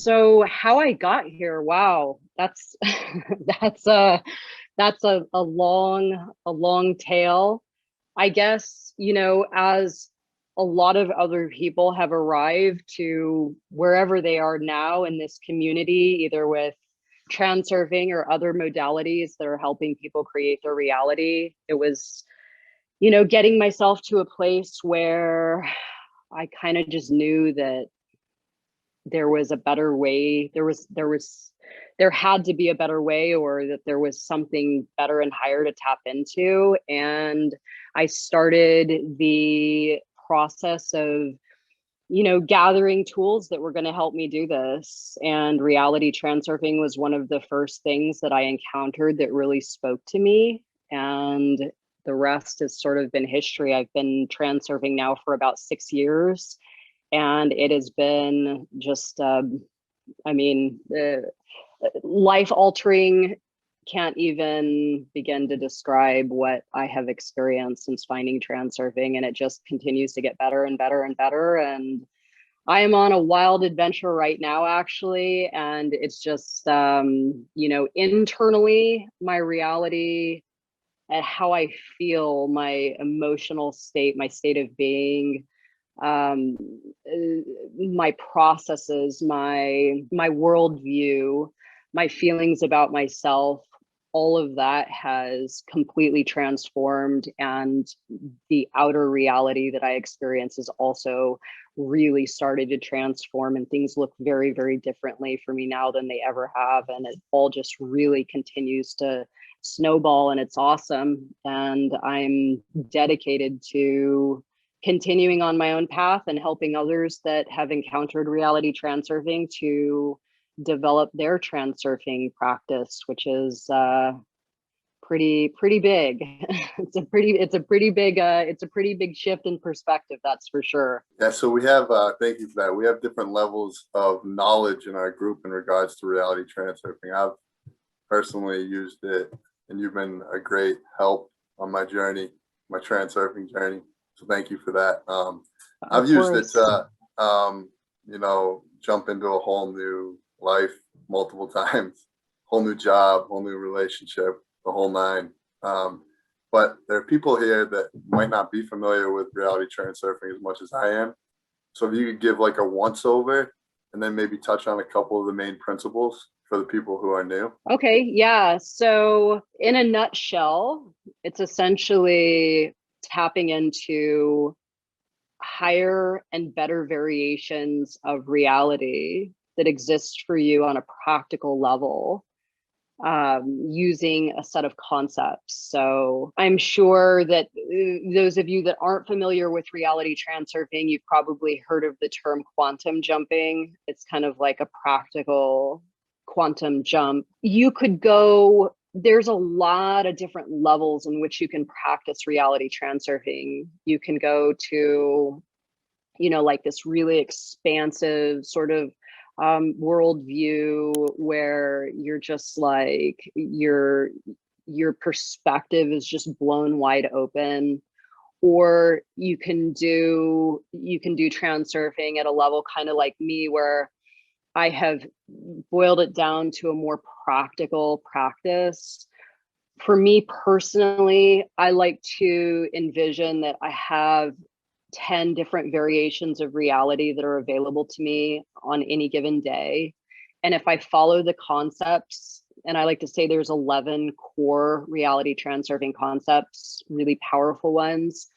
So how I got here, wow, that's that's a long tail. I guess, as a lot of other people have arrived to wherever they are now in this community, either with transurfing or other modalities that are helping people create their reality. It was, getting myself to a place where I kind of just knew that there was a better way. There had to be a better way, or that there was something better and higher to tap into. And I started the process of, gathering tools that were going to help me do this. And reality transurfing was one of the first things that I encountered that really spoke to me. And the rest has sort of been history. I've been transurfing now for about 6 years, and it has been just, I mean, life altering. Can't even begin to describe what I have experienced since finding transurfing, and it just continues to get better and better and better. And I am on a wild adventure right now, actually, and it's just, internally, my reality and how I feel, my emotional state, my state of being, um my processes, my worldview, my feelings about myself, all of that has completely transformed. And the outer reality that I experience is also really started to transform, and things look very, very differently for me now than they ever have. And it all just really continues to snowball, and it's awesome. And I'm dedicated to continuing on my own path and helping others that have encountered reality transurfing to develop their transurfing practice, which is pretty big. It's a pretty big shift in perspective, that's for sure. Yeah, so we have, thank you for that. We have different levels of knowledge in our group in regards to reality transurfing. I've personally used it, and you've been a great help on my journey, my transurfing journey. So thank you for that. I've used it to, jump into a whole new life multiple times, whole new job, whole new relationship, the whole nine. But there are people here that might not be familiar with reality transurfing as much as I am. So if you could give like a once over and then maybe touch on a couple of the main principles for the people who are new. Okay, yeah. So in a nutshell, it's essentially tapping into higher and better variations of reality that exist for you on a practical level, using a set of concepts. So I'm sure that those of you that aren't familiar with reality transurfing, you've probably heard of the term quantum jumping. It's kind of like a practical quantum jump. You could go, there's a lot of different levels in which you can practice reality transurfing. You can go to, like this really expansive sort of worldview where you're just like, your perspective is just blown wide open. Or you can do transurfing at a level kind of like me, where I have boiled it down to a more practical practice. For me personally, I like to envision that I have 10 different variations of reality that are available to me on any given day. And if I follow the concepts, and I like to say there's 11 core reality transurfing concepts, really powerful ones.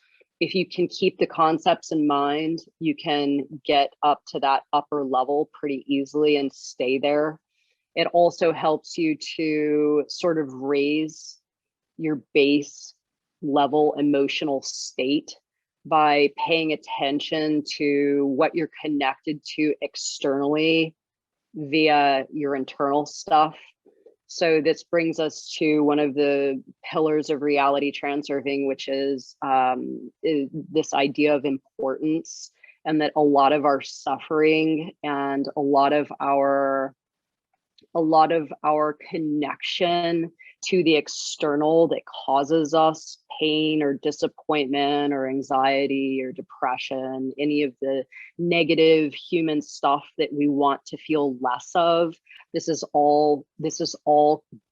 If you can keep the concepts in mind, you can get up to that upper level pretty easily and stay there. It also helps you to sort of raise your base level emotional state by paying attention to what you're connected to externally via your internal stuff. So this brings us to one of the pillars of reality transurfing, which is this idea of importance, and that a lot of our suffering and a lot of our connection to the external that causes us pain or disappointment or anxiety or depression, any of the negative human stuff that we want to feel less of. This is all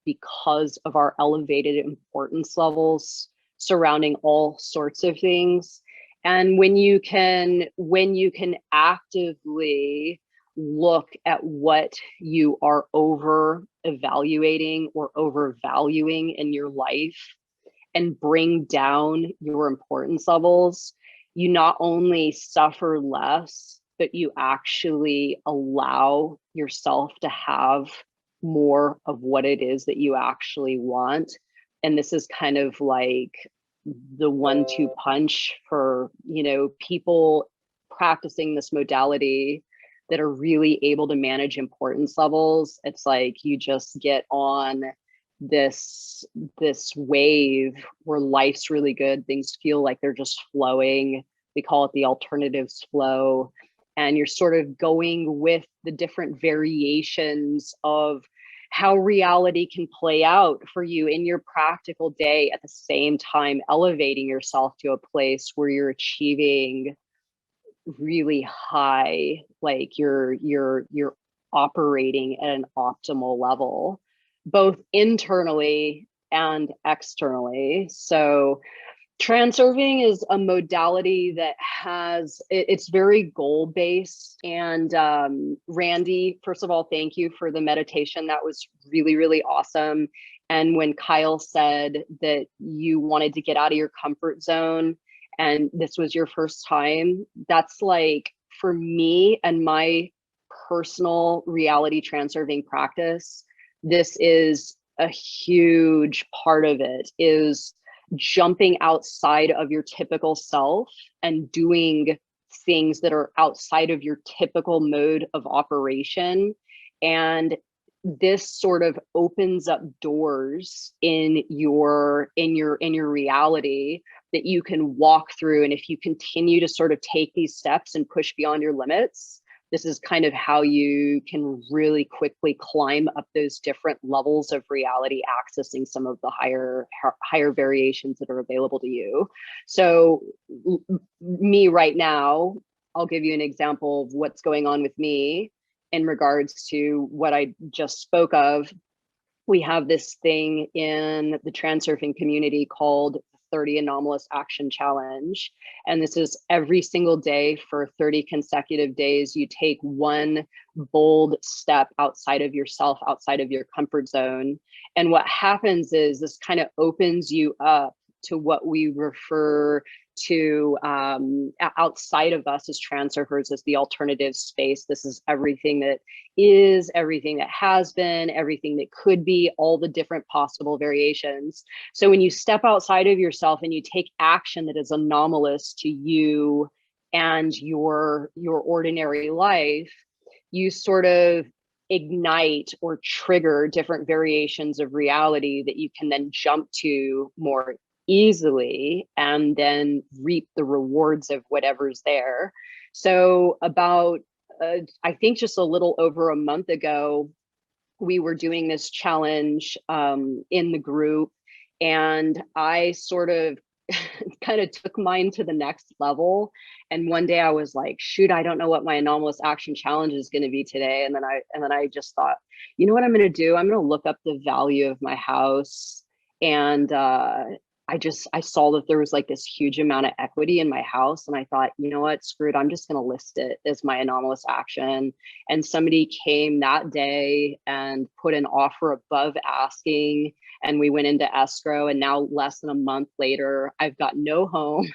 because of our elevated importance levels surrounding all sorts of things. And when you can actively look at what you are over evaluating or overvaluing in your life and bring down your importance levels, you not only suffer less, but you actually allow yourself to have more of what it is that you actually want. And this is kind of like the 1-2 punch for, you know, people practicing this modality that are really able to manage importance levels. It's like you just get on this wave where life's really good. Things feel like they're just flowing. We call it the alternatives flow. And you're sort of going with the different variations of how reality can play out for you in your practical day, at the same time elevating yourself to a place where you're achieving really high, like you're operating at an optimal level, both internally and externally. So Transurfing is a modality that it's very goal-based. And Randy, first of all, thank you for the meditation. That was really, really awesome. And when Kyle said that you wanted to get out of your comfort zone and this was your first time, that's like, for me and my personal reality transurfing practice, this is a huge part of it, is jumping outside of your typical self and doing things that are outside of your typical mode of operation. And this sort of opens up doors in your reality that you can walk through. And if you continue to sort of take these steps and push beyond your limits, this is kind of how you can really quickly climb up those different levels of reality, accessing some of the higher variations that are available to you. So me right now, I'll give you an example of what's going on with me in regards to what I just spoke of. We have this thing in the transurfing community called 30 Anomalous Action Challenge. And this is every single day for 30 consecutive days. You take one bold step outside of yourself, outside of your comfort zone. And what happens is this kind of opens you up to what we refer to outside of us as transurfers as the alternative space. This is everything that is, everything that has been, everything that could be, all the different possible variations. So when you step outside of yourself and you take action that is anomalous to you and your ordinary life, you sort of ignite or trigger different variations of reality that you can then jump to more easily and then reap the rewards of whatever's there. So about, I think just a little over a month ago, we were doing this challenge in the group, and I sort of kind of took mine to the next level. And one day I was like, shoot, I don't know what my anomalous action challenge is going to be today. And then I just thought, you know what I'm going to do? I'm going to look up the value of my house. And I saw that there was like this huge amount of equity in my house. And I thought, you know what, screw it, I'm just going to list it as my anomalous action. And somebody came that day and put an offer above asking. And we went into escrow. And now less than a month later, I've got no home.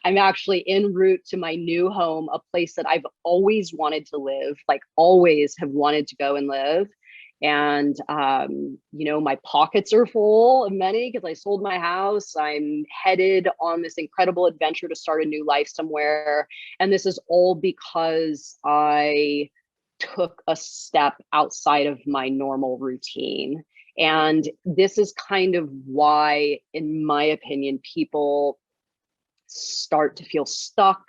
I'm actually en route to my new home, a place that I've always wanted to live, like always have wanted to go and live. And, you know, my pockets are full of money because I sold my house. I'm headed on this incredible adventure to start a new life somewhere. And this is all because I took a step outside of my normal routine. And this is kind of why, in my opinion, people start to feel stuck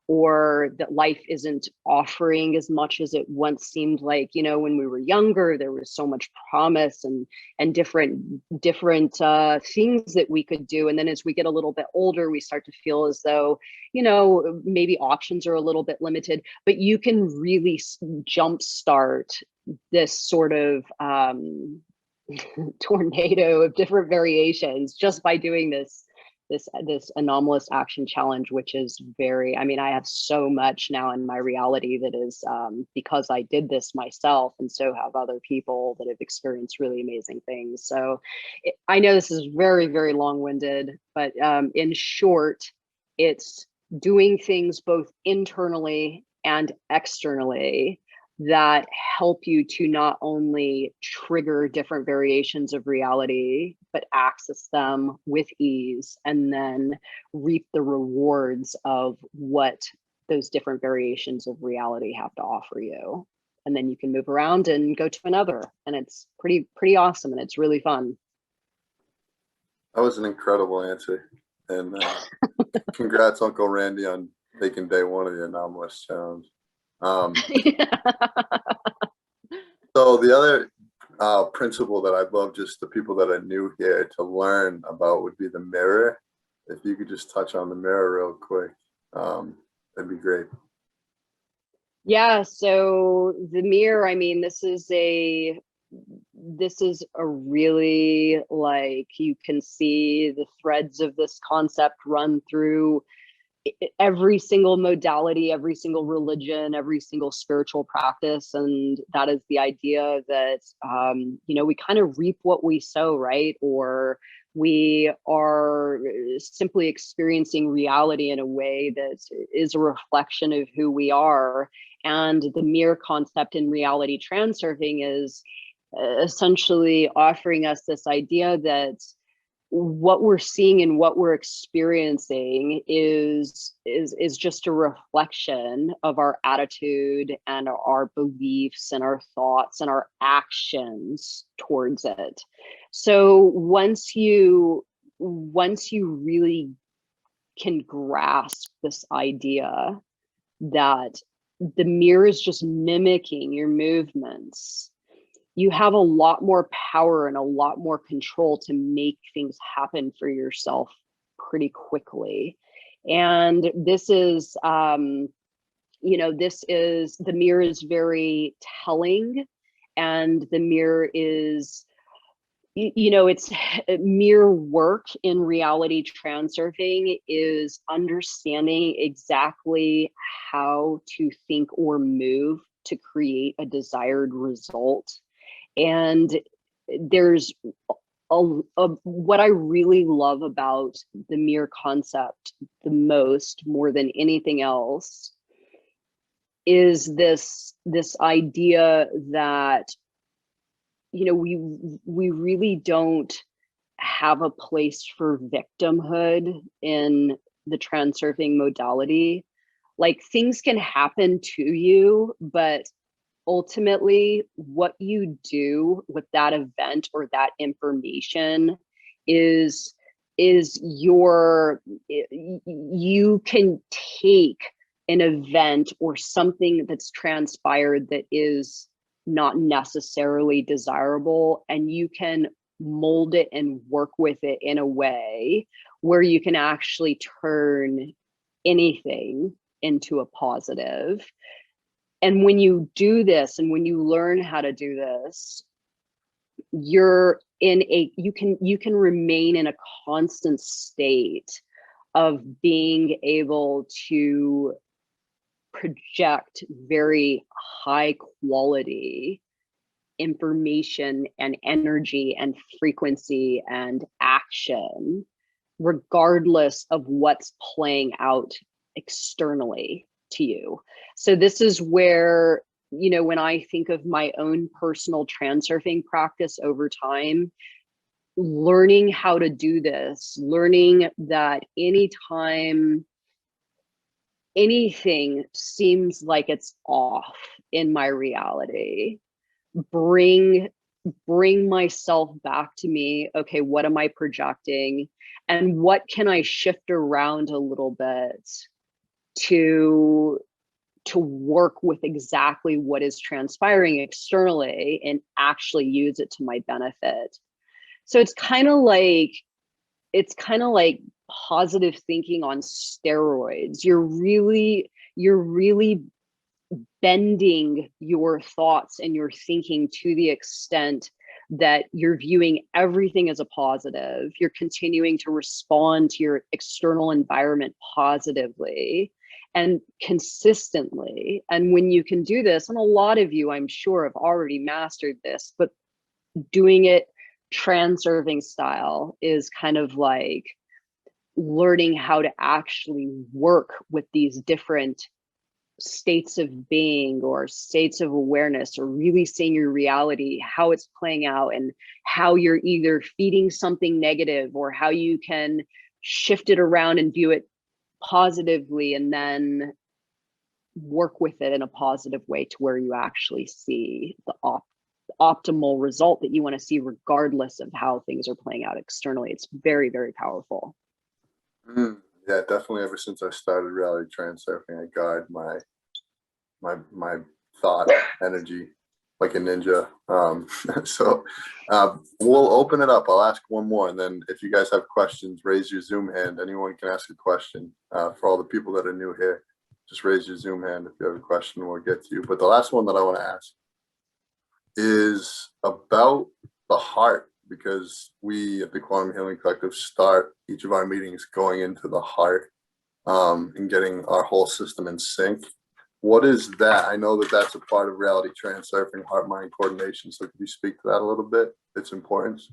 or that life isn't offering as much as it once seemed like. When we were younger, there was so much promise and different things that we could do. And then as we get a little bit older, we start to feel as though, maybe options are a little bit limited, but you can really jumpstart this sort of tornado of different variations just by doing this anomalous action challenge, which is I have so much now in my reality that is because I did this myself, and so have other people that have experienced really amazing things. So I know this is very, very long-winded, but in short, it's doing things both internally and externally that help you to not only trigger different variations of reality, but access them with ease and then reap the rewards of what those different variations of reality have to offer you. And then you can move around and go to another. And it's pretty awesome. And it's really fun. That was an incredible answer. And congrats, Uncle Randy, on taking day one of the anomalous challenge. So the other principle that I'd love just the people that are new here to learn about would be the mirror. If you could just touch on the mirror real quick, that'd be great. Yeah, so the mirror, this is a really, like, you can see the threads of this concept run through every single modality, every single religion, every single spiritual practice. And that is the idea that, we kind of reap what we sow, right? Or we are simply experiencing reality in a way that is a reflection of who we are. And the mirror concept in reality transurfing is essentially offering us this idea that what we're seeing and what we're experiencing is just a reflection of our attitude and our beliefs and our thoughts and our actions towards it. So once you really can grasp this idea that the mirror is just mimicking your movements, you have a lot more power and a lot more control to make things happen for yourself pretty quickly. And this is, the mirror is very telling, and the mirror is, it's mirror work in reality transurfing is understanding exactly how to think or move to create a desired result. And there's what I really love about the mirror concept the most, more than anything else, is this idea that, we really don't have a place for victimhood in the transurfing modality. Like, things can happen to you, but ultimately what you do with that event or that information is you can take an event or something that's transpired that is not necessarily desirable, and you can mold it and work with it in a way where you can actually turn anything into a positive. And when you do this, and when you learn how to do this, you can remain in a constant state of being able to project very high quality information and energy and frequency and action, regardless of what's playing out externally to you. So this is where, when I think of my own personal transurfing practice over time, learning how to do this, learning that anytime anything seems like it's off in my reality, bring myself back to me. Okay, what am I projecting, and what can I shift around a little bit to work with exactly what is transpiring externally and actually use it to my benefit. So it's kind of like positive thinking on steroids. You're really bending your thoughts and your thinking to the extent that you're viewing everything as a positive. You're continuing to respond to your external environment positively and consistently. And when you can do this, and a lot of you, I'm sure, have already mastered this, but doing it transurfing style is kind of like learning how to actually work with these different states of being or states of awareness, or really seeing your reality, how it's playing out, and how you're either feeding something negative or how you can shift it around and view it positively, and then work with it in a positive way to where you actually see the optimal result that you want to see, regardless of how things are playing out externally. It's very, very powerful. Yeah, definitely. Ever since I started reality transurfing, I guide my thought energy like a ninja. So we'll open it up. I'll ask one more, and then if you guys have questions, raise your Zoom hand. Anyone can ask a question. For all the people that are new here, just raise your Zoom hand if you have a question, we'll get to you. But the last one that I want to ask is about the heart, because we at the Quantum Healing Collective start each of our meetings going into the heart, and getting our whole system in sync. What is that? I know that that's a part of reality transurfing, heart-mind coordination. So could you speak to that a little bit, its importance?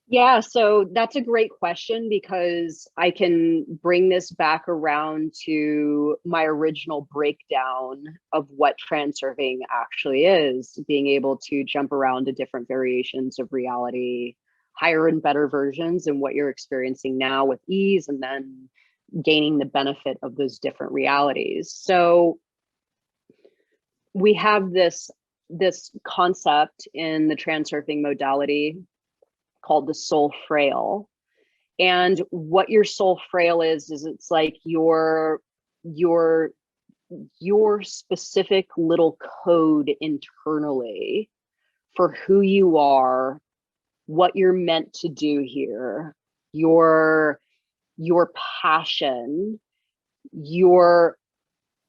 Yeah, so that's a great question, because I can bring this back around to my original breakdown of what transurfing actually is, being able to jump around to different variations of reality, higher and better versions, and what you're experiencing now with ease, and then gaining the benefit of those different realities. So we have this concept in the transurfing modality called the soul frail. And what your soul frail is it's like your specific little code internally for who you are, what you're meant to do here, your passion, your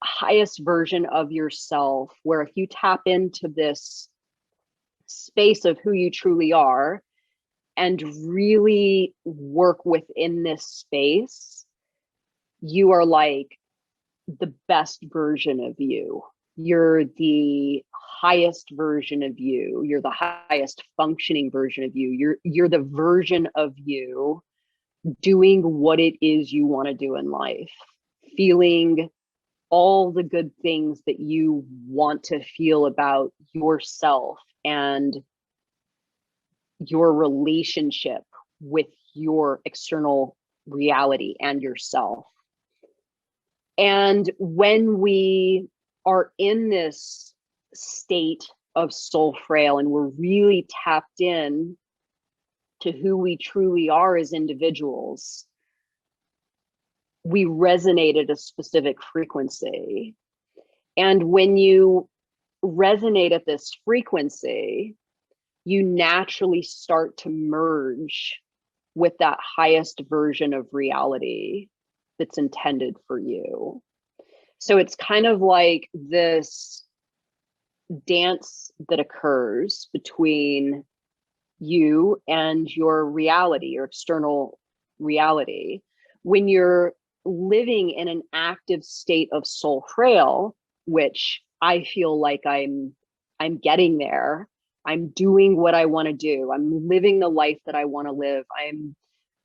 highest version of yourself, where if you tap into this space of who you truly are and really work within this space, you are like the best version of you. You're the highest version of you. You're the highest functioning version of you. You're the version of you doing what it is you want to do in life, feeling all the good things that you want to feel about yourself and your relationship with your external reality and yourself. And when we are in this state of soul frail and we're really tapped in to who we truly are as individuals, we resonate at a specific frequency. And when you resonate at this frequency, you naturally start to merge with that highest version of reality that's intended for you. So it's kind of like this dance that occurs between you and your reality, your external reality. When you're living in an active state of soul frail, which I feel like I'm getting there. I'm doing what I want to do. I'm living the life that I want to live.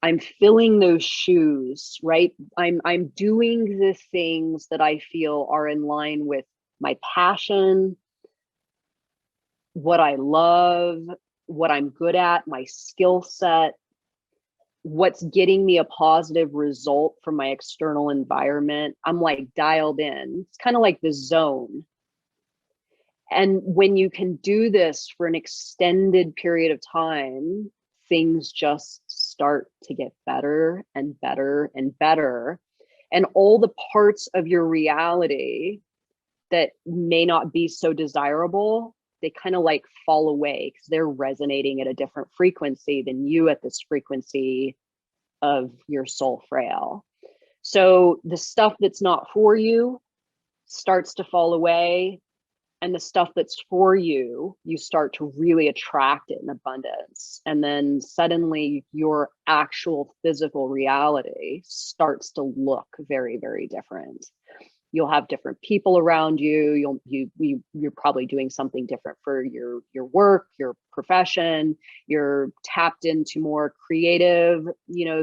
I'm filling those shoes, right? I'm doing the things that I feel are in line with my passion, what I love, what I'm good at, my skill set, what's getting me a positive result from my external environment. I'm like dialed in. It's kind of like the zone. And when you can do this for an extended period of time, things just start to get better and better and better. And all the parts of your reality that may not be so desirable, they kind of like fall away because they're resonating at a different frequency than you at this frequency of your soul frail. So the stuff that's not for you starts to fall away, and the stuff that's for you, you start to really attract it in abundance. And then suddenly your actual physical reality starts to look very, very different. You'll have different people around you. You're probably doing something different for your work, your profession. You're tapped into more creative,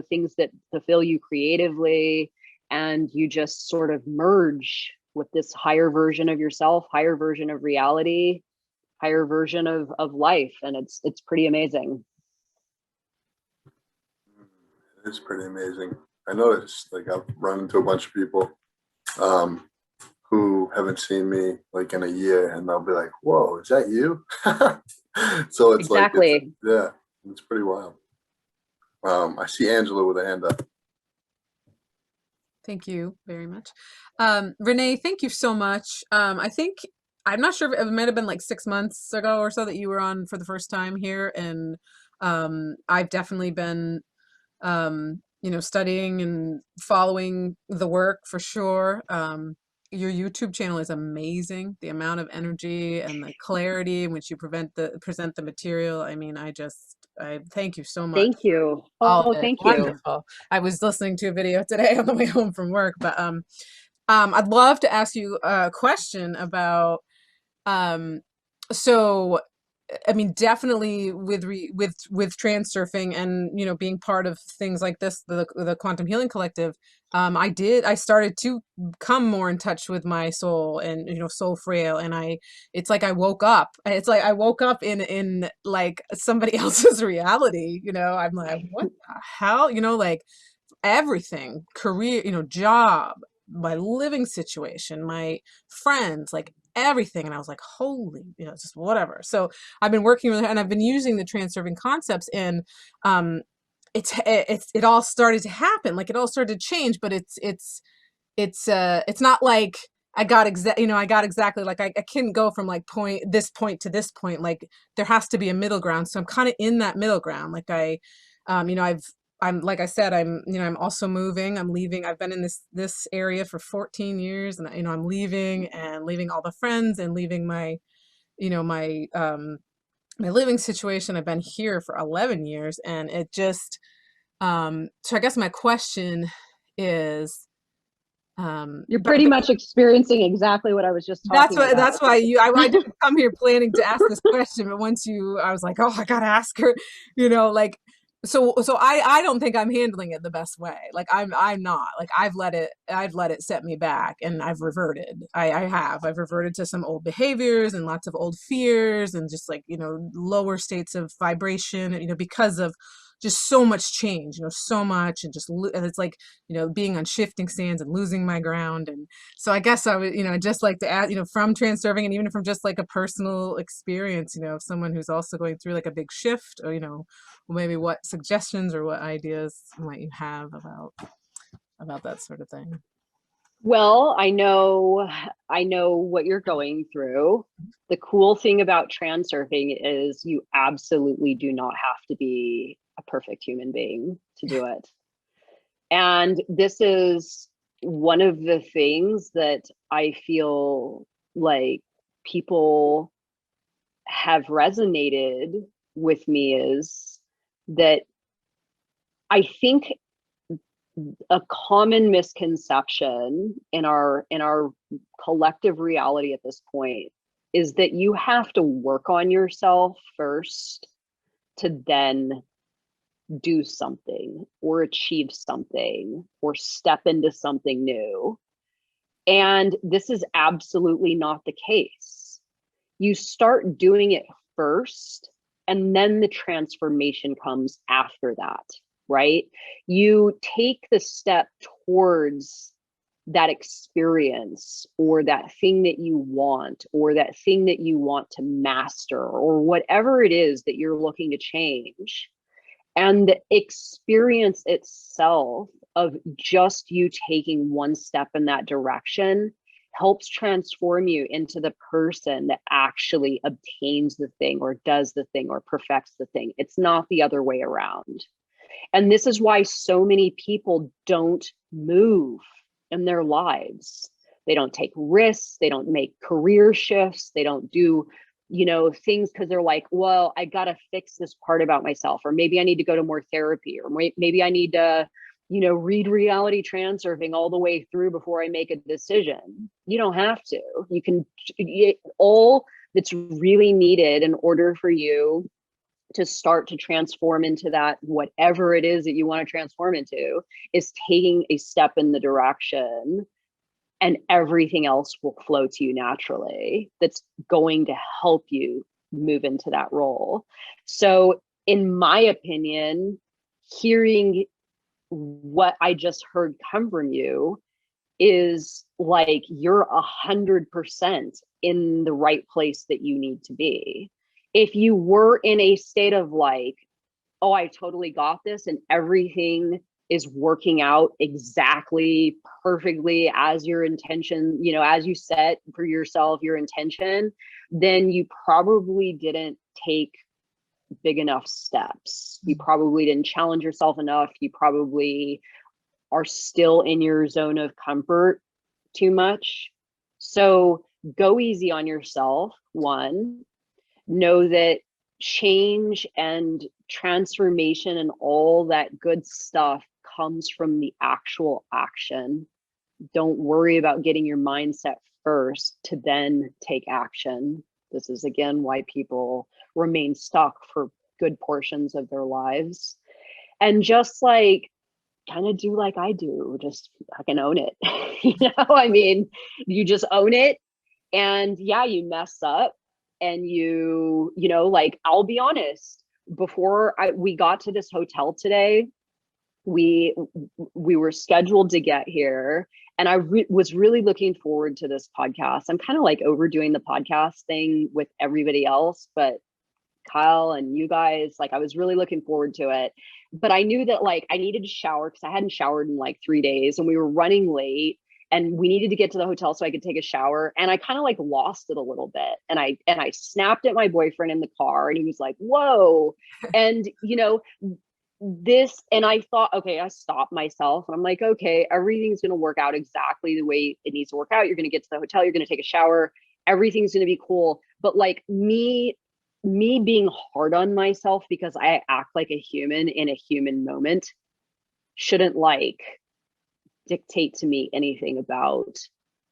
things that fulfill you creatively, and you just sort of merge with this higher version of yourself, higher version of reality, higher version of life, and it's pretty amazing. It's pretty amazing. I noticed, like, I've run into a bunch of people who haven't seen me like in a year, and they'll be like, "Whoa, is that you?" So it's exactly. like, it's pretty wild. I see Angela with a hand up. Thank you very much. Renee, thank you so much. I think, I'm not sure, it might have been like 6 months ago or so that you were on for the first time here. And I've definitely been, studying and following the work for sure. Your YouTube channel is amazing. The amount of energy and the clarity in which you present the material. I mean, I thank you so much. Thank you. Oh, Thank you. Wonderful. I was listening to a video today on the way home from work, but I'd love to ask you a question about so I mean, definitely with transurfing and being part of things like this, the Quantum Healing Collective, I started to come more in touch with my soul and soul frail, and it's like I woke up. It's like I woke up in like somebody else's reality. I'm like, what the hell? Like everything, career, job, my living situation, my friends, like everything. And I was like, holy, just whatever. So I've been working with, and I've been using the transurfing concepts, and it all started to happen. Like it all started to change, but it's not like I got exactly like I couldn't go from like this point to this point. Like there has to be a middle ground. So I'm kind of in that middle ground. Like I'm like I said, I'm also moving. I'm leaving. I've been in this area for 14 years, and I'm leaving all the friends and leaving my my living situation. I've been here for 11 years, and it just so I guess my question is, you're pretty much experiencing exactly what I was just talking about. That's why I didn't come here planning to ask this question, but I was like, oh, I gotta ask her, like, so I don't think I'm handling it the best way. Like I'm not. Like I've let it set me back, and I've reverted. I've reverted to some old behaviors and lots of old fears, and just like lower states of vibration, because of just so much change, so much, and and it's like being on shifting sands and losing my ground. And so I guess I would just like to add, from transurfing, and even from just like a personal experience, of someone who's also going through like a big shift, or maybe what suggestions or what ideas might you have about that sort of thing? Well, I know what you're going through. The cool thing about transurfing is you absolutely do not have to be a perfect human being to do it. And this is one of the things that I feel like people have resonated with me, is that I think a common misconception in our collective reality at this point is that you have to work on yourself first to then do something or achieve something or step into something new. And this is absolutely not the case. You start doing it first, and then the transformation comes after that, right? You take the step towards that experience or that thing that you want, or that thing that you want to master, or whatever it is that you're looking to change. And the experience itself of just you taking one step in that direction helps transform you into the person that actually obtains the thing or does the thing or perfects the thing. It's not the other way around. And this is why so many people don't move in their lives. They don't take risks. They don't make career shifts. They don't do, things because they're like, well, I got to fix this part about myself, or maybe I need to go to more therapy, or maybe I need to, read reality transurfing all the way through before I make a decision. You don't have to. You can, all that's really needed in order for you to start to transform into that, whatever it is that you want to transform into, is taking a step in the direction, and everything else will flow to you naturally. That's going to help you move into that role. So in my opinion, hearing what I just heard come from you is like, you're 100% in the right place that you need to be. If you were in a state of like, oh, I totally got this and everything is working out exactly perfectly as your intention, as you set for yourself your intention, then you probably didn't take big enough steps. You probably didn't challenge yourself enough. You probably are still in your zone of comfort too much. So go easy on yourself. One, know that change and transformation and all that good stuff comes from the actual action. Don't worry about getting your mindset first to then take action. This is again why people remain stuck for good portions of their lives. And just like, kind of do like I do, just fucking own it. I mean, you just own it. And yeah, you mess up, and like, I'll be honest, before we got to this hotel today, we were scheduled to get here, and I was really looking forward to this podcast. I'm kind of like overdoing the podcast thing with everybody else, but Kyle and you guys, like, I was really looking forward to it. But I knew that like I needed to shower because I hadn't showered in like 3 days, and we were running late, and we needed to get to the hotel so I could take a shower. And I kind of like lost it a little bit. And I snapped at my boyfriend in the car, and he was like, whoa. And and I thought, okay, I stopped myself, and I'm like, okay, everything's going to work out exactly the way it needs to work out. You're going to get to the hotel, you're going to take a shower, everything's going to be cool. But like me being hard on myself because I act like a human in a human moment shouldn't like dictate to me anything about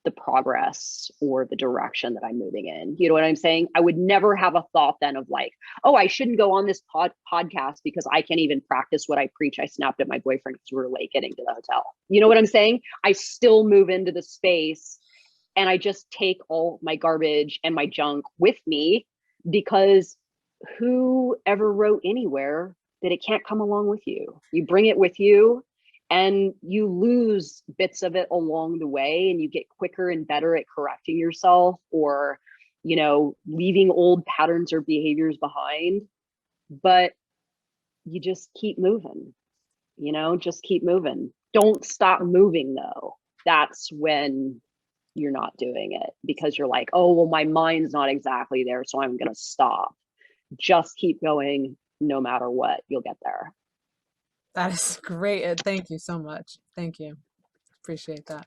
the progress or the direction that I'm moving in. You know what I'm saying? I would never have a thought then of like, oh, I shouldn't go on this podcast because I can't even practice what I preach. I snapped at my boyfriend because we were late getting to the hotel. You know what I'm saying? I still move into the space, and I just take all my garbage and my junk with me, because who ever wrote anywhere that it can't come along with you? You bring it with you, and you lose bits of it along the way, and you get quicker and better at correcting yourself, or leaving old patterns or behaviors behind. But you just keep moving, just keep moving. Don't stop moving though. That's when you're not doing it, because you're like, oh, well, my mind's not exactly there, so I'm going to stop. Just keep going. No matter what, you'll get there. That is great. Thank you so much. Thank you. Appreciate that.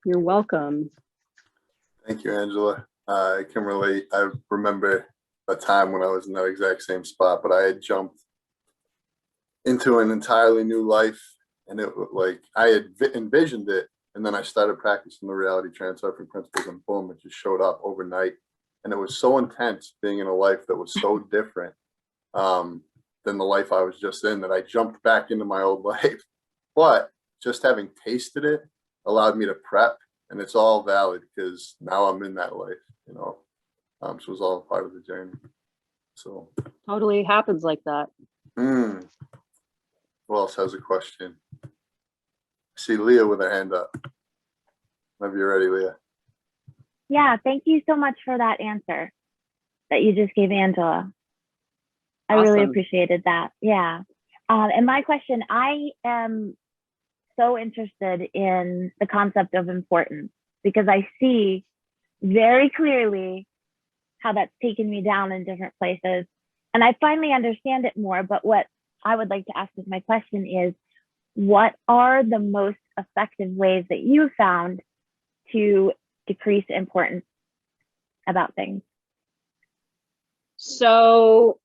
You're welcome. Thank you, Angela. I can relate. I remember a time when I was in that exact same spot, but I had jumped into an entirely new life, and it was like I had envisioned it, and then I started practicing the reality transurfing principles, and boom, it just showed up overnight. And it was so intense being in a life that was so different than the life I was just in, that I jumped back into my old life. But just having tasted it allowed me to prep, and it's all valid because now I'm in that life, so it was all part of the journey. So totally happens like that. Who else has a question? I see Leah with her hand up. Whenever you're ready, Leah. Yeah, thank you so much for that answer that you just gave Angela. I really appreciated that. Yeah. And my question, I am so interested in the concept of importance because I see very clearly how that's taken me down in different places. And I finally understand it more. But what I would like to ask as my question is, what are the most effective ways that you found to decrease importance about things? So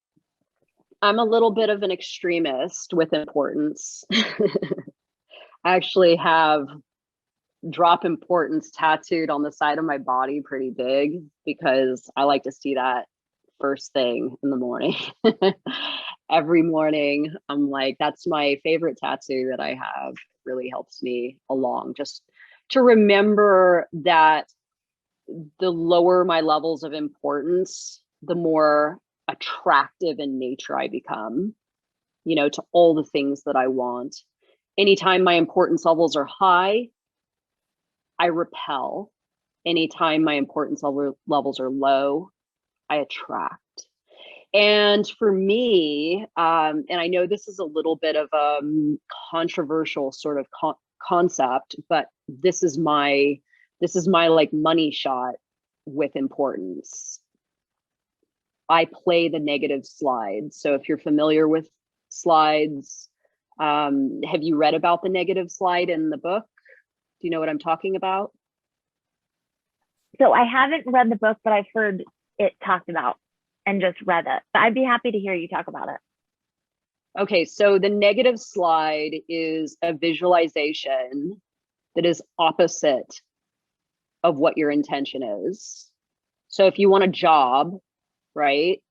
I'm a little bit of an extremist with importance. I actually have drop importance tattooed on the side of my body pretty big because I like to see that first thing in the morning. Every morning, I'm like, that's my favorite tattoo that I have. It really helps me along, just to remember that the lower my levels of importance, the more attractive in nature I become, to all the things that I want. Anytime my importance levels are high, I repel. Anytime my importance levels are low, I attract. And for me, and I know this is a little bit of a controversial sort of concept, but this is my like money shot with importance. I play the negative slide. So if you're familiar with slides, have you read about the negative slide in the book? Do you know what I'm talking about? So I haven't read the book, but I've heard it talked about and just read it. But I'd be happy to hear you talk about it. Okay, so the negative slide is a visualization that is opposite of what your intention is. So if you want a job, right,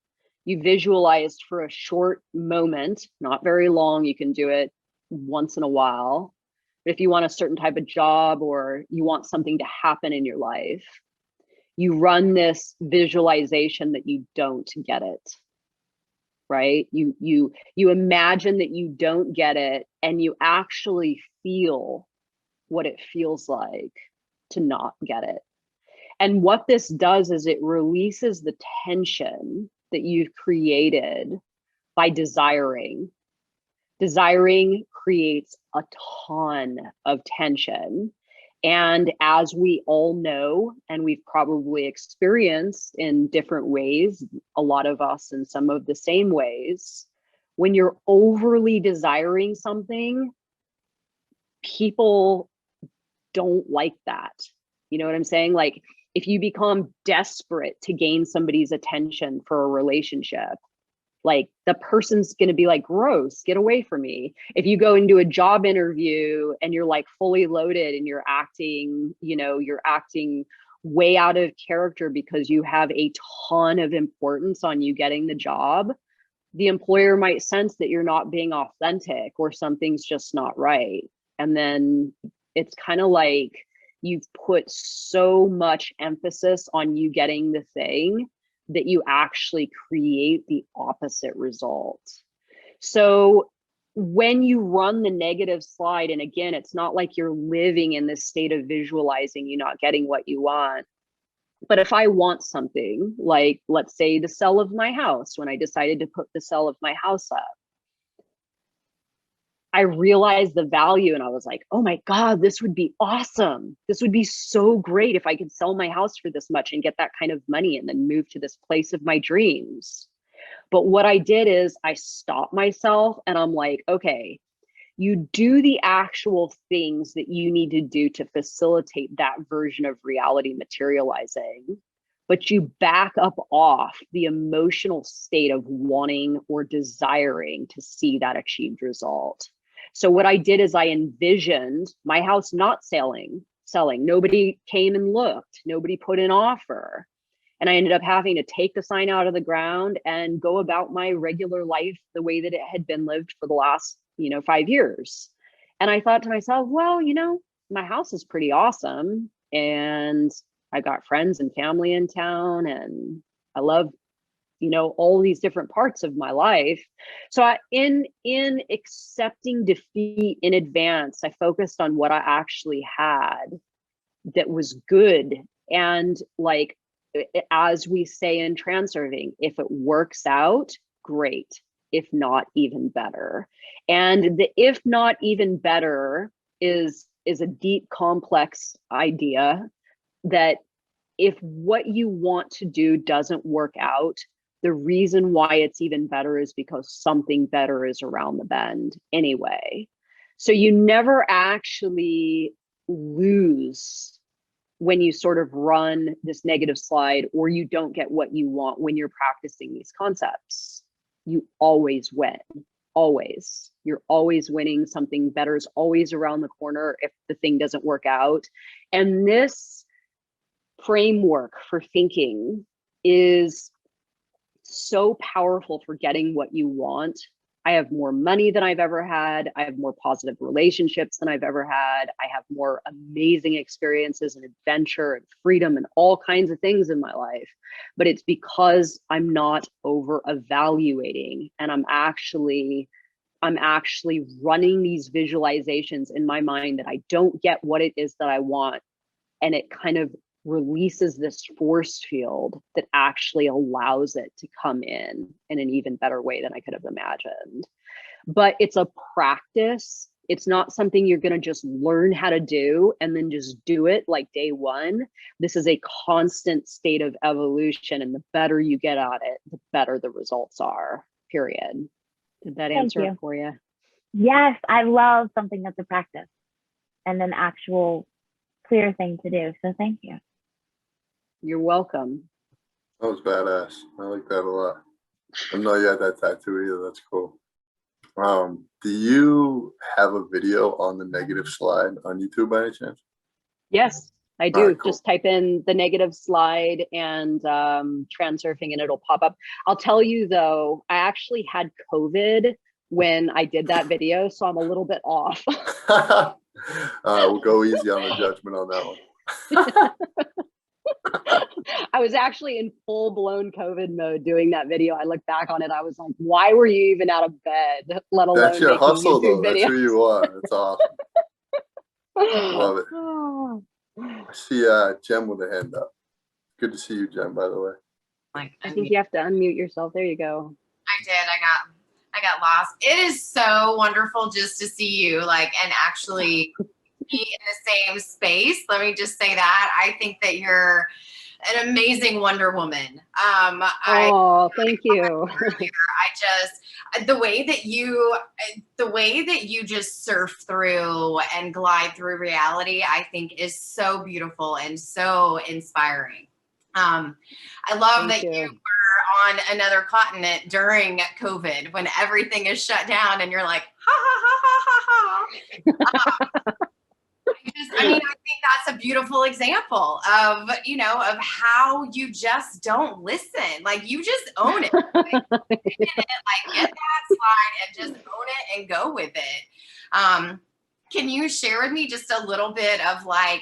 you visualized for a short moment, not very long, you can do it once in a while. But if you want a certain type of job or you want something to happen in your life, you run this visualization that you don't get it, right? You imagine that you don't get it, and you actually feel what it feels like to not get it. And what this does is it releases the tension that you've created by desiring. Desiring creates a ton of tension. And as we all know, and we've probably experienced in different ways, a lot of us in some of the same ways, when you're overly desiring something, people don't like that. You know what I'm saying? Like, if you become desperate to gain somebody's attention for a relationship, like, the person's going to be like, gross, get away from me. If you go into a job interview and you're like fully loaded and you're acting way out of character because you have a ton of importance on you getting the job, the employer might sense that you're not being authentic or something's just not right. And then it's kind of like you've put so much emphasis on you getting the thing that you actually create the opposite result. So when you run the negative slide, and again, it's not like you're living in this state of visualizing you not getting what you want. But if I want something, like, let's say the sale of my house, when I decided to put the sale of my house up, I realized the value and I was like, oh my God, this would be awesome. This would be so great if I could sell my house for this much and get that kind of money and then move to this place of my dreams. But what I did is I stopped myself and I'm like, okay, you do the actual things that you need to do to facilitate that version of reality materializing, but you back up off the emotional state of wanting or desiring to see that achieved result. So what I did is I envisioned my house not selling. Nobody came and looked. Nobody put an offer. And I ended up having to take the sign out of the ground and go about my regular life the way that it had been lived for the last, 5 years. And I thought to myself, well, my house is pretty awesome. And I've got friends and family in town and I love all these different parts of my life. So in accepting defeat in advance, I focused on what I actually had that was good. And like, as we say in transurfing, if it works out, great. if not even better. And the if not even better is a deep, complex idea that if what you want to do doesn't work out, the reason why it's even better is because something better is around the bend anyway. So you never actually lose when you sort of run this negative slide or you don't get what you want when you're practicing these concepts. You always win, always. You're always winning. Something better is always around the corner if the thing doesn't work out. And this framework for thinking is so powerful for getting what you want. I have more money than I've ever had. I have more positive relationships than I've ever had. I have more amazing experiences and adventure and freedom and all kinds of things in my life. But it's because I'm not over evaluating, and I'm actually running these visualizations in my mind that I don't get what it is that I want. And it kind of releases this force field that actually allows it to come in an even better way than I could have imagined. But it's a practice. It's not something you're going to just learn how to do and then just do it like day one. This is a constant state of evolution. And the better you get at it, the better the results are, period. Did that answer it for you? Yes, I love something that's a practice and an actual clear thing to do. So thank you. You're welcome. That was badass. I like that a lot. I didn't know you had that tattoo either. That's cool. Do you have a video on the negative slide on YouTube by any chance? Yes, I do. All right, cool. Just type in the negative slide and Transurfing and it'll pop up. I'll tell you though, I actually had COVID when I did that video, so I'm a little bit off. We'll go easy on the judgment on that one. I was actually in full blown COVID mode doing that video. I look back on it, I was like, why were you even out of bed, let alone That's your making hustle YouTube though. videos? That's who you are. That's awesome. Love it. I see Jem with a hand up. Good to see you, Jem, by the way. I think you have to unmute yourself. There you go. I did. I got lost. It is so wonderful just to see you and actually be in the same space. Let me just say that. I think that you're an amazing Wonder Woman. Thank you. The way that you just surf through and glide through reality, I think is so beautiful and so inspiring. I love that you were on another continent during COVID when everything is shut down and you're like, ha, ha, ha, ha, ha, ha. I think that's a beautiful example of how you just don't listen. You just own it. Get that slide and just own it and go with it. Can you share with me just a little bit of what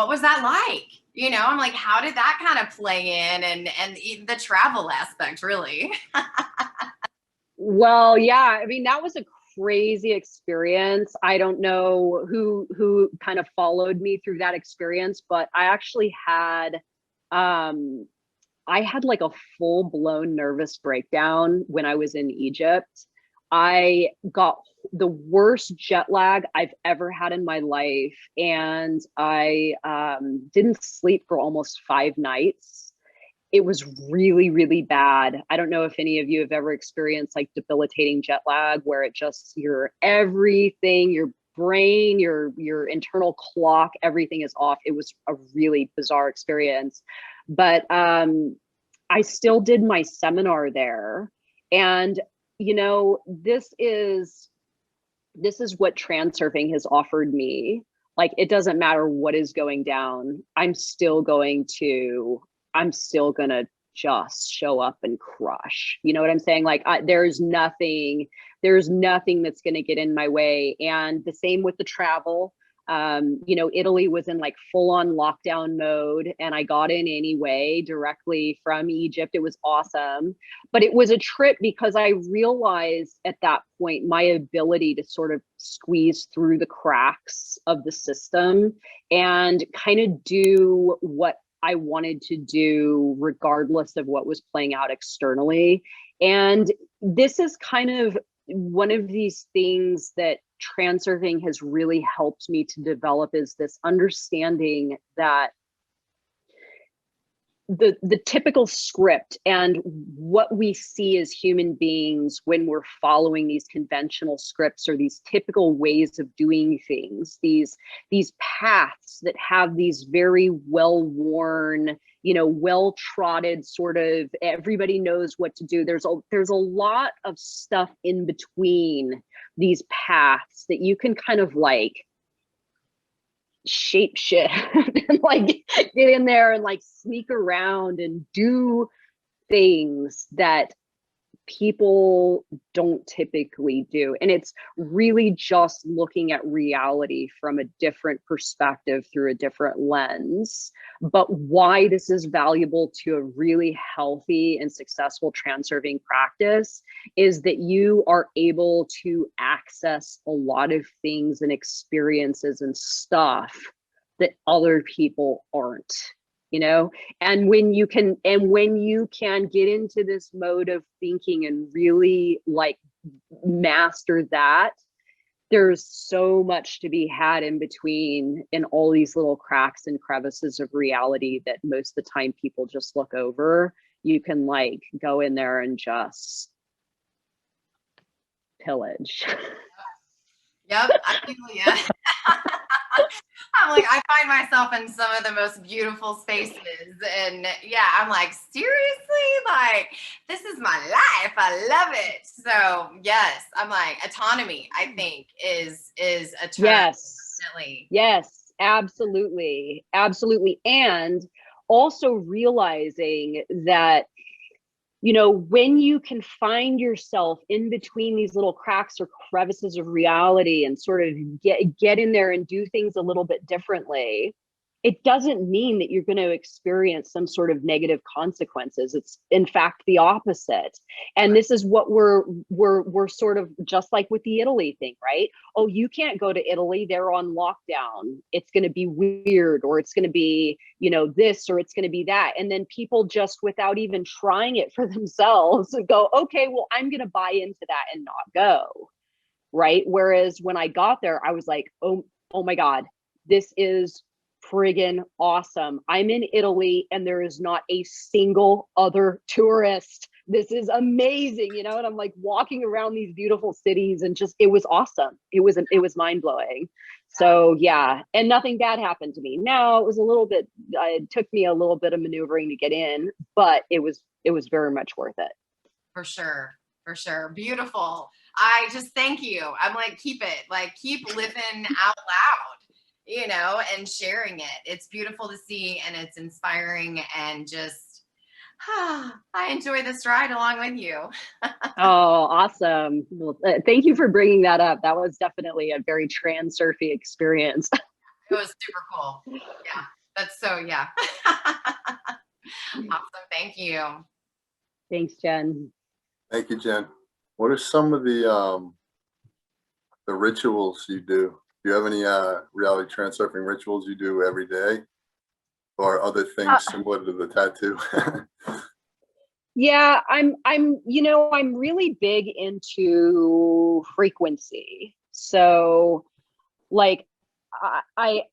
was that like? I'm like, how did that kind of play in and the travel aspect really? Well, yeah, I mean, that was a crazy experience. I don't know who kind of followed me through that experience, but I actually had like a full-blown nervous breakdown when I was in Egypt. I got the worst jet lag I've ever had in my life, and I didn't sleep for almost 5 nights. It was really, really bad. I don't know if any of you have ever experienced debilitating jet lag where it just, your everything, your brain, your internal clock, everything is off. It was a really bizarre experience. But I still did my seminar there. And, this is what Transurfing has offered me. It doesn't matter what is going down. I'm still gonna just show up and crush. You know what I'm saying? There's nothing that's going to get in my way. And the same with the travel. Italy was in full on lockdown mode, and I got in anyway, directly from Egypt. It was awesome, but it was a trip because I realized at that point my ability to sort of squeeze through the cracks of the system and kind of do what I wanted to do regardless of what was playing out externally. And this is kind of one of these things that transurfing has really helped me to develop, is this understanding that the typical script and what we see as human beings when we're following these conventional scripts, or these typical ways of doing things, these paths that have these very well-worn, well-trodden, sort of everybody knows what to do. There's a lot of stuff in between these paths that you can kind of like shape shift and like get in there and like sneak around and do things that people don't typically do. And it's really just looking at reality from a different perspective, through a different lens. But why this is valuable to a really healthy and successful transurfing practice is that you are able to access a lot of things and experiences and stuff that other people aren't. And when you can get into this mode of thinking and really like master that, there's so much to be had in between, in all these little cracks and crevices of reality that most of the time people just look over. You can like go in there and just pillage. Yep, I feel ya. I'm like, I find myself in some of the most beautiful spaces, and yeah, I'm like, seriously, like, this is my life. I love it. So yes, I'm like, autonomy, I think is a term. Yes, definitely. yes, absolutely, absolutely. And also realizing that, when you can find yourself in between these little cracks or crevices of reality and sort of get in there and do things a little bit differently, it doesn't mean that you're going to experience some sort of negative consequences. It's in fact the opposite. And this is what we're sort of just like with the Italy thing, right? Oh, you can't go to Italy, they're on lockdown. It's going to be weird, or it's going to be, this, or it's going to be that. And then people just, without even trying it for themselves, go, okay, well, I'm going to buy into that and not go. Right. Whereas when I got there, I was like, oh my God, this is friggin' awesome. I'm in Italy and there is not a single other tourist. This is amazing, and I'm like walking around these beautiful cities, and just, it was awesome. It was mind blowing. So yeah, and nothing bad happened to me. Now it was it took me a little bit of maneuvering to get in, but it was very much worth it. For sure. For sure. Beautiful. I just thank you. I'm like, keep living out loud, and sharing it. It's beautiful to see, and it's inspiring, and just, I enjoy this ride along with you. Oh, awesome. Well, thank you for bringing that up. That was definitely a very transurfing experience. It was super cool. Yeah. That's so, yeah. Awesome. Thank you. Thanks, Jen. Thank you, Jen. What are some of the rituals you do? Do you have any reality transurfing rituals you do every day, or other things similar to the tattoo? Yeah, I'm really big into frequency. So like I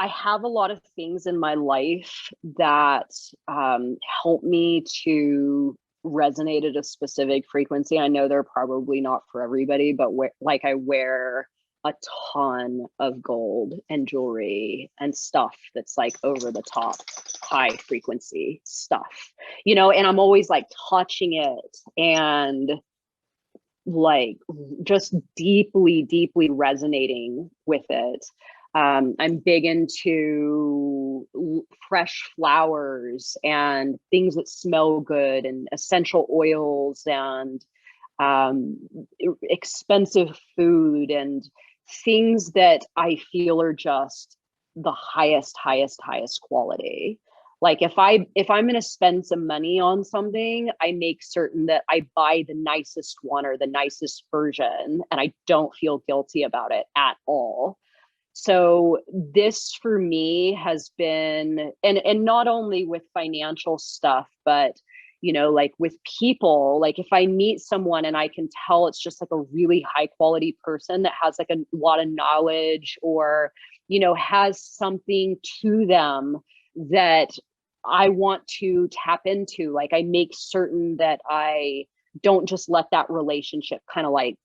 have a lot of things in my life that help me to resonate at a specific frequency. I know they're probably not for everybody, but I wear a ton of gold and jewelry and stuff that's like over the top high frequency stuff, and I'm always like touching it and like just deeply resonating with it. I'm big into fresh flowers and things that smell good, and essential oils, and expensive food, and things that I feel are just the highest quality. Like if I'm going to spend some money on something, I make certain that I buy the nicest one or the nicest version, and I don't feel guilty about it at all. So this for me has been, and not only with financial stuff, but you know, like with people, like if I meet someone and I can tell it's just like a really high quality person that has like a lot of knowledge, or, you know, has something to them that I want to tap into, like I make certain that I don't just let that relationship kind of like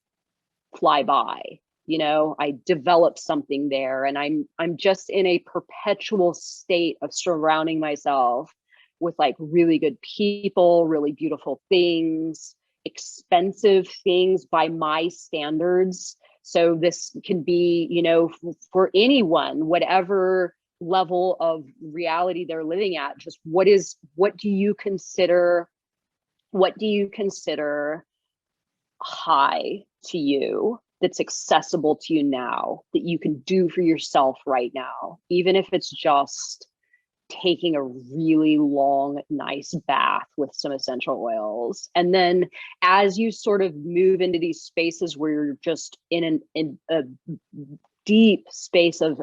fly by. You know, I develop something there, and I'm just in a perpetual state of surrounding myself with like really good people, really beautiful things, expensive things by my standards. So this can be, you know, for anyone, whatever level of reality they're living at, just what do you consider high to you, that's accessible to you now, that you can do for yourself right now, even if it's just taking a really long, nice bath with some essential oils. And then as you sort of move into these spaces where you're just in a deep space of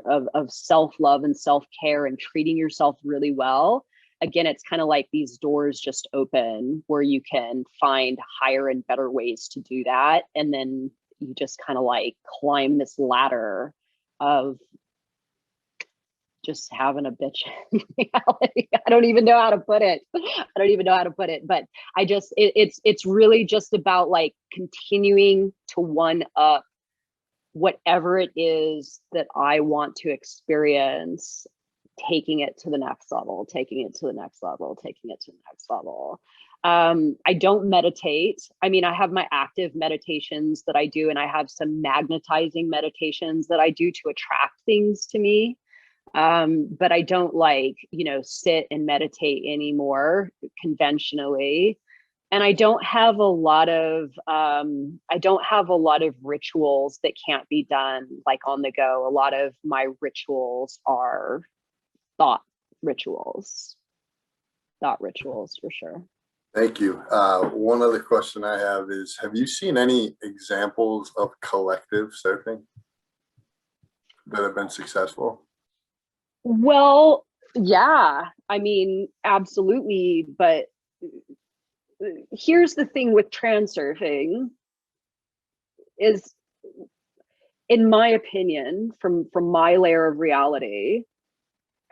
self-love and self-care and treating yourself really well, again, it's kind of like these doors just open where you can find higher and better ways to do that. And then you just kind of like climb this ladder of just having a bitch reality. I don't even know how to put it. But I just, it's really just about like continuing to one up whatever it is that I want to experience, taking it to the next level. I don't meditate. I mean, I have my active meditations that I do, and I have some magnetizing meditations that I do to attract things to me. But I don't like, you know, sit and meditate anymore conventionally. And I don't have a lot of rituals that can't be done like on the go. A lot of my rituals are thought rituals for sure. Thank you. One other question I have is, have you seen any examples of collective surfing that have been successful? Well, yeah, I mean, absolutely. But here's the thing with transurfing is, in my opinion, from my layer of reality,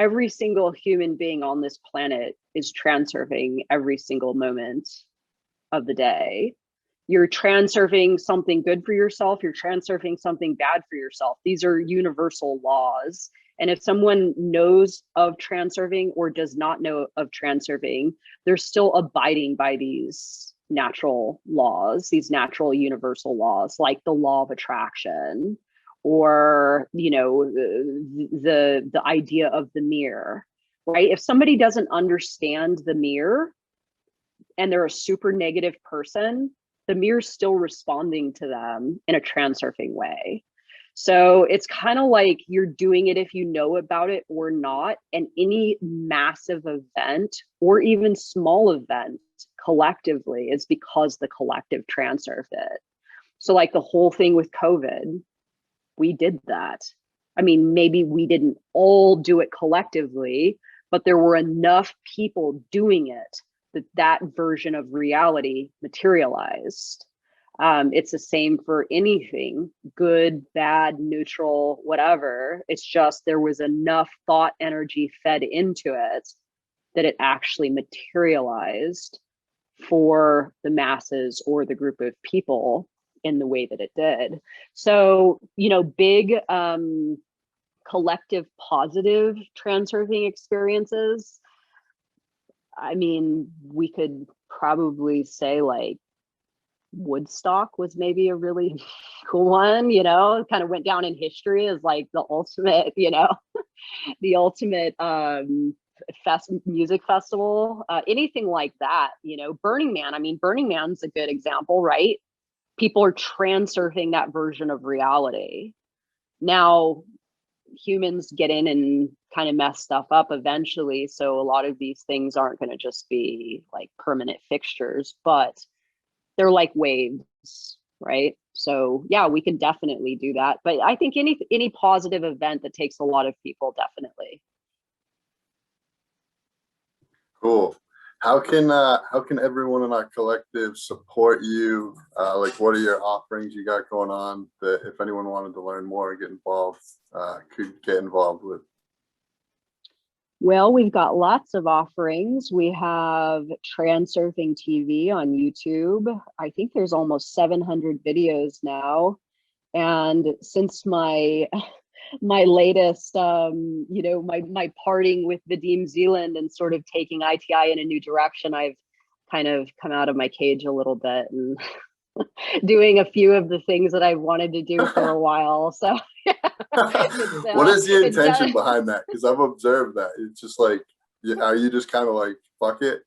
every single human being on this planet is transurfing every single moment of the day. You're transurfing something good for yourself, you're transurfing something bad for yourself. These are universal laws. And if someone knows of transurfing or does not know of transurfing, they're still abiding by these natural laws, these natural universal laws, like the law of attraction, or, you know, the idea of the mirror, right? If somebody doesn't understand the mirror and they're a super negative person, the mirror's still responding to them in a transurfing way. So it's kind of like you're doing it if you know about it or not. And any massive event or even small event collectively is because the collective transurfed it. So like the whole thing with COVID, we did that. I mean, maybe we didn't all do it collectively, but there were enough people doing it that version of reality materialized. It's the same for anything, good, bad, neutral, whatever. It's just there was enough thought energy fed into it that it actually materialized for the masses or the group of people in the way that it did. So, you know, big collective positive transurfing experiences. I mean, we could probably say like Woodstock was maybe a really cool one, you know, kind of went down in history as like the ultimate, you know, the ultimate music festival, anything like that, you know. Burning Man, I mean, Burning Man's a good example, right? People are transurfing that version of reality. Now, humans get in and kind of mess stuff up eventually. So a lot of these things aren't going to just be like permanent fixtures, but they're like waves, right? So yeah, we can definitely do that. But I think any positive event that takes a lot of people, definitely. Cool. How can everyone in our collective support you? Like, what are your offerings you got going on that if anyone wanted to learn more or get involved, could get involved with? Well, we've got lots of offerings. We have Transurfing TV on YouTube. I think there's almost 700 videos now. And since my my latest, my parting with the Renees Zealand and sort of taking ITI in a new direction, I've kind of come out of my cage a little bit and doing a few of the things that I've wanted to do for a while. So What is the intention behind that? Because I've observed that it's just like, are you just kind of like, fuck it?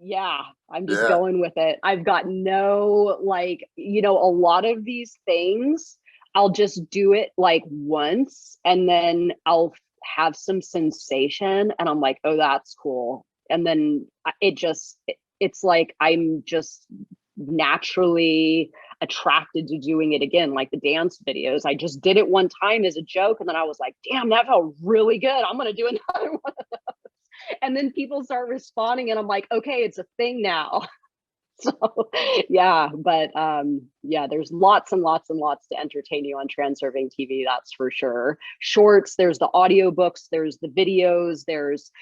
Yeah, I'm just going with it. I've got no, a lot of these things, I'll just do it like once and then I'll have some sensation and I'm like, oh, that's cool. And then it's like I'm just naturally attracted to doing it again, like the dance videos. I just did it one time as a joke and then I was like, damn, that felt really good. I'm going to do another one of those. And then people start responding and I'm like, okay, it's a thing now. So yeah, but there's lots and lots and lots to entertain you on Transurfing TV, that's for sure. Shorts, there's the audiobooks, there's the videos, there's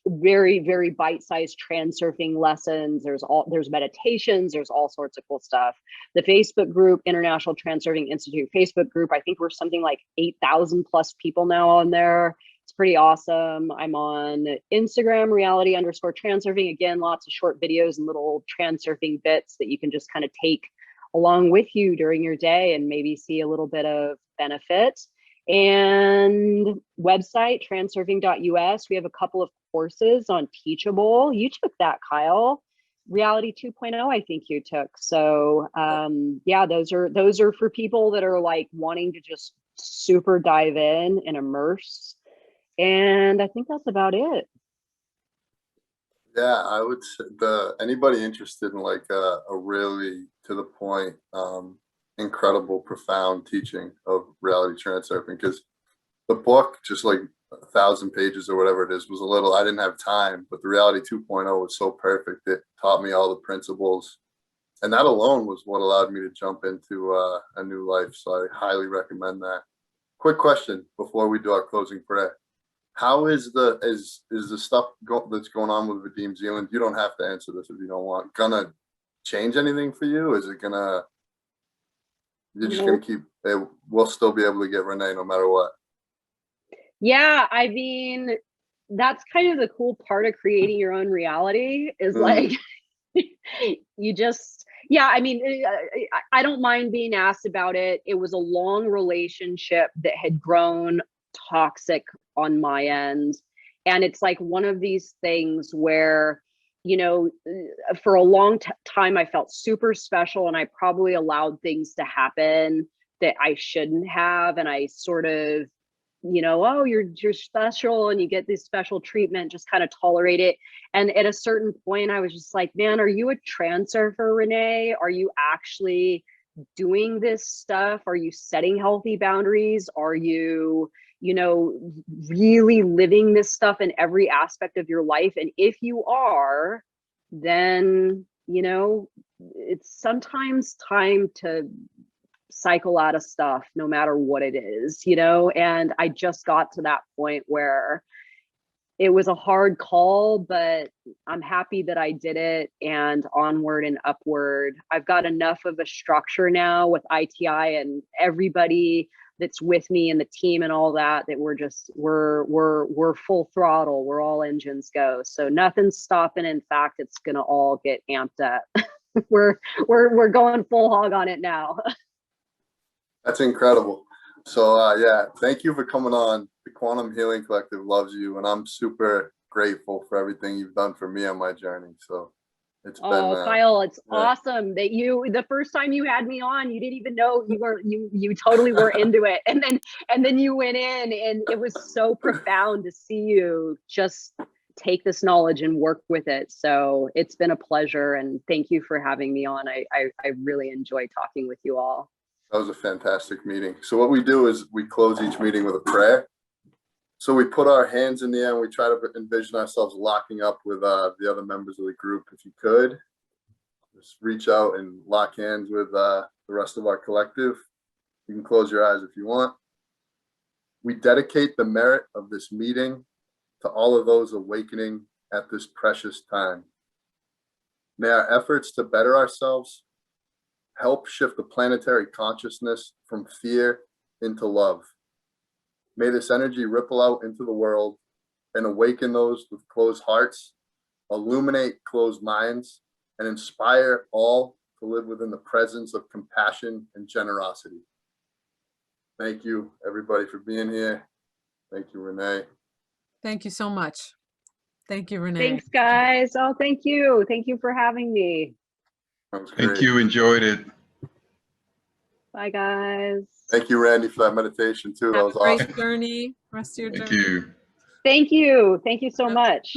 very, very bite-sized transurfing lessons, there's meditations, there's all sorts of cool stuff. The Facebook group, International Transurfing Institute Facebook group, I think we're something like 8,000 plus people now on there. It's pretty awesome. I'm on Instagram, reality_transurfing. Again, lots of short videos and little transurfing bits that you can just kind of take along with you during your day and maybe see a little bit of benefit. And website, transurfing.us. We have a couple of courses on Teachable. You took that, Kyle. Reality 2.0, I think you took. So those are for people that are like wanting to just super dive in and immerse. And I think that's about it. Yeah, I would say anybody interested in like a really to the point, incredible, profound teaching of reality transurfing, because the book, just like 1,000 pages or whatever it is, was a little, I didn't have time, but the reality 2.0 was so perfect. It taught me all the principles. And that alone was what allowed me to jump into a new life. So I highly recommend that. Quick question before we do our closing prayer. How is the stuff that's going on with Renees Zealand? You don't have to answer this if you don't want. Gonna change anything for you? Is it gonna? You're just gonna keep it? We'll still be able to get Renee no matter what. Yeah, I mean, that's kind of the cool part of creating your own reality. Is like you just. Yeah, I mean, I don't mind being asked about it. It was a long relationship that had grown toxic on my end. And it's like one of these things where, for a long time, I felt super special and I probably allowed things to happen that I shouldn't have. And I sort of, oh, you're special and you get this special treatment, just kind of tolerate it. And at a certain point, I was just like, man, are you a transurfer, Renee? Are you actually doing this stuff? Are you setting healthy boundaries? Are you, really living this stuff in every aspect of your life? And if you are, then, it's sometimes time to cycle out of stuff, no matter what it is, and I just got to that point where it was a hard call, but I'm happy that I did it, and onward and upward. I've got enough of a structure now with ITI and everybody that's with me and the team and all that, that we're full throttle. We're all engines go. So nothing's stopping. In fact, it's going to all get amped up. we're going full hog on it now. That's incredible. So thank you for coming on. The Quantum Healing Collective loves you, and I'm super grateful for everything you've done for me on my journey. So it's been Kyle, it's awesome that the first time you had me on, you didn't even know you totally were into it. And then you went in, and it was so profound to see you just take this knowledge and work with it. So it's been a pleasure, and thank you for having me on. I really enjoy talking with you all. That was a fantastic meeting. So what we do is we close each meeting with a prayer. So we put our hands in the air and we try to envision ourselves locking up with the other members of the group. If you could, just reach out and lock hands with the rest of our collective. You can close your eyes if you want. We dedicate the merit of this meeting to all of those awakening at this precious time. May our efforts to better ourselves help shift the planetary consciousness from fear into love. May this energy ripple out into the world and awaken those with closed hearts, illuminate closed minds, and inspire all to live within the presence of compassion and generosity. Thank you, everybody, for being here. Thank you, Renee. Thank you so much. Thank you, Renee. Thanks, guys. Oh, thank you. Thank you for having me. That was great. Thank you. Enjoyed it. Bye, guys. Thank you, Randy, for that meditation too. That Have was a great awesome. journey. Rest of your Thank journey. you. Thank you. Thank you so Yep. much.